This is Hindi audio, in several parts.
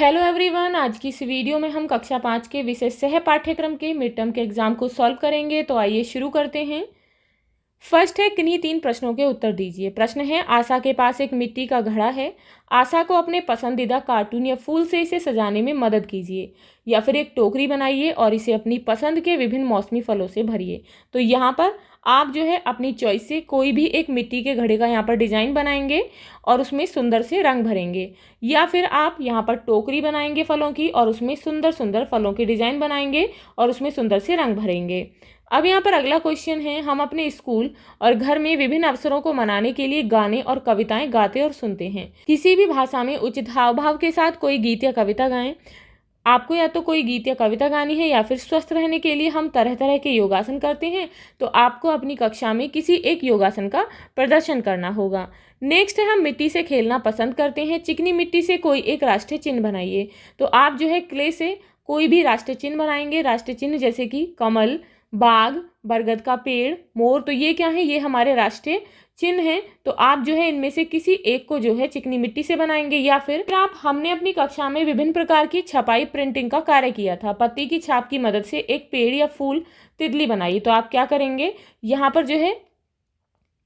हेलो एवरीवन, आज की इस वीडियो में हम कक्षा 5 के विषय सह पाठ्यक्रम के मिड टर्म के एग्जाम को सॉल्व करेंगे। तो आइए शुरू करते हैं। फर्स्ट है, किन्हीं 3 प्रश्नों के उत्तर दीजिए। प्रश्न है, आशा के पास एक मिट्टी का घड़ा है। आशा को अपने पसंदीदा कार्टून या फूल से इसे सजाने में मदद कीजिए, या फिर एक टोकरी बनाइए और इसे अपनी पसंद के विभिन्न मौसमी फलों से भरिए। तो यहाँ पर आप जो है अपनी चॉइस से कोई भी एक मिट्टी के घड़े का यहाँ पर डिजाइन बनाएंगे और उसमें सुंदर से रंग भरेंगे, या फिर आप यहाँ पर टोकरी बनाएंगे फलों की और उसमें सुंदर सुंदर फलों के डिजाइन बनाएंगे और उसमें सुंदर से रंग भरेंगे। अब यहाँ पर अगला क्वेश्चन है, हम अपने स्कूल और घर में विभिन्न अवसरों को मनाने के लिए गाने और कविताएं गाते और सुनते हैं। किसी भी भाषा में उचित हाव भाव के साथ कोई गीत या कविता गाएं। आपको या तो कोई गीत या कविता गानी है, या फिर स्वस्थ रहने के लिए हम तरह तरह के योगासन करते हैं, तो आपको अपनी कक्षा में किसी एक योगासन का प्रदर्शन करना होगा। नेक्स्ट है, हम मिट्टी से खेलना पसंद करते हैं। चिकनी मिट्टी से कोई एक राष्ट्रीय चिन्ह बनाइए। तो आप जो है क्ले से कोई भी राष्ट्रीय चिन्ह बनाएंगे। राष्ट्रीय चिन्ह जैसे कि कमल, बाग, बरगद का पेड़, मोर, तो ये क्या है, ये हमारे राष्ट्रीय चिन्ह हैं। तो आप जो है इनमें से किसी एक को जो है चिकनी मिट्टी से बनाएंगे। या फिर हमने अपनी कक्षा में विभिन्न प्रकार की छपाई प्रिंटिंग का कार्य किया था। पत्ती की छाप की मदद से एक पेड़ या फूल, तितली बनाई। तो आप क्या करेंगे, यहाँ पर जो है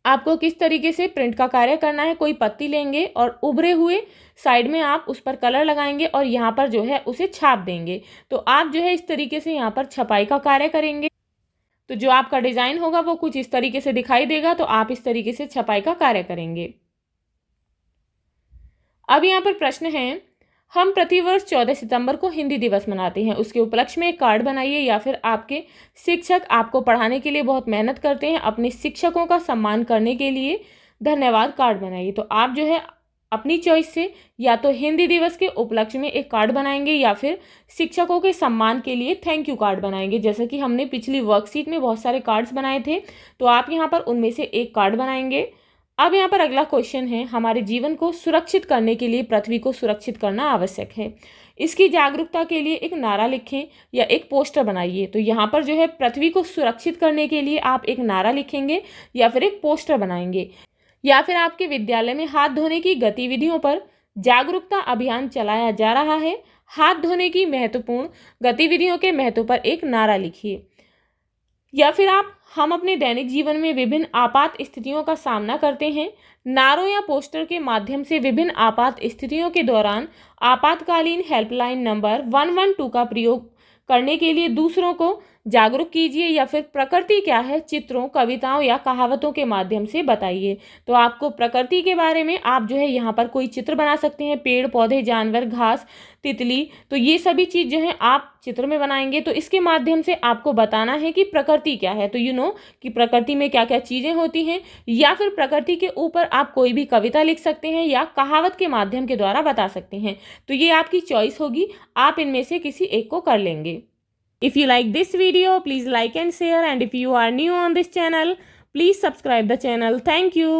आपको किस तरीके से प्रिंट का कार्य करना है। कोई पत्ती लेंगे और उभरे हुए साइड में आप उस पर कलर लगाएंगे और यहाँ पर जो है उसे छाप देंगे। तो आप जो है इस तरीके से यहाँ पर छपाई का कार्य करेंगे। तो जो आपका डिजाइन होगा वो कुछ इस तरीके से दिखाई देगा। तो आप इस तरीके से छपाई का कार्य करेंगे। अब यहाँ पर प्रश्न है, हम प्रतिवर्ष 14 सितंबर को हिंदी दिवस मनाते हैं। उसके उपलक्ष्य में एक कार्ड बनाइए, या फिर आपके शिक्षक आपको पढ़ाने के लिए बहुत मेहनत करते हैं, अपने शिक्षकों का सम्मान करने के लिए धन्यवाद कार्ड बनाइए। तो आप जो है अपनी चॉइस से या तो हिंदी दिवस के उपलक्ष्य में एक कार्ड बनाएंगे, या फिर शिक्षकों के सम्मान के लिए थैंक यू कार्ड बनाएंगे। जैसे कि हमने पिछली वर्कशीट में बहुत सारे कार्ड्स बनाए थे, तो आप यहाँ पर उनमें से एक कार्ड बनाएंगे। अब यहाँ पर अगला क्वेश्चन है, हमारे जीवन को सुरक्षित करने के लिए पृथ्वी को सुरक्षित करना आवश्यक है। इसकी जागरूकता के लिए एक नारा लिखें या एक पोस्टर बनाइए। तो यहाँ पर जो है पृथ्वी को सुरक्षित करने के लिए आप एक नारा लिखेंगे या फिर एक पोस्टर बनाएंगे, या फिर आपके विद्यालय में हाथ धोने की गतिविधियों पर जागरूकता अभियान चलाया जा रहा है। हाथ धोने की महत्वपूर्ण गतिविधियों के महत्व पर एक नारा लिखिए। या फिर हम अपने दैनिक जीवन में विभिन्न आपात स्थितियों का सामना करते हैं। नारों या पोस्टर के माध्यम से विभिन्न आपात स्थितियों के दौरान आपातकालीन हेल्पलाइन नंबर 112 का प्रयोग करने के लिए दूसरों को जागरूक कीजिए, या फिर प्रकृति क्या है चित्रों, कविताओं या कहावतों के माध्यम से बताइए। तो आपको प्रकृति के बारे में आप जो है यहाँ पर कोई चित्र बना सकते हैं, पेड़ पौधे, जानवर, घास, तितली, तो ये सभी चीज़ जो है आप चित्र में बनाएंगे। तो इसके माध्यम से आपको बताना है कि प्रकृति क्या है। तो कि प्रकृति में क्या क्या चीज़ें होती हैं, या फिर प्रकृति के ऊपर आप कोई भी कविता लिख सकते हैं या कहावत के माध्यम के द्वारा बता सकते हैं। तो ये आपकी चॉइस होगी, आप इनमें से किसी एक को कर लेंगे। If you like this video, please like and share, and if you are new on this channel, please subscribe the channel. Thank you.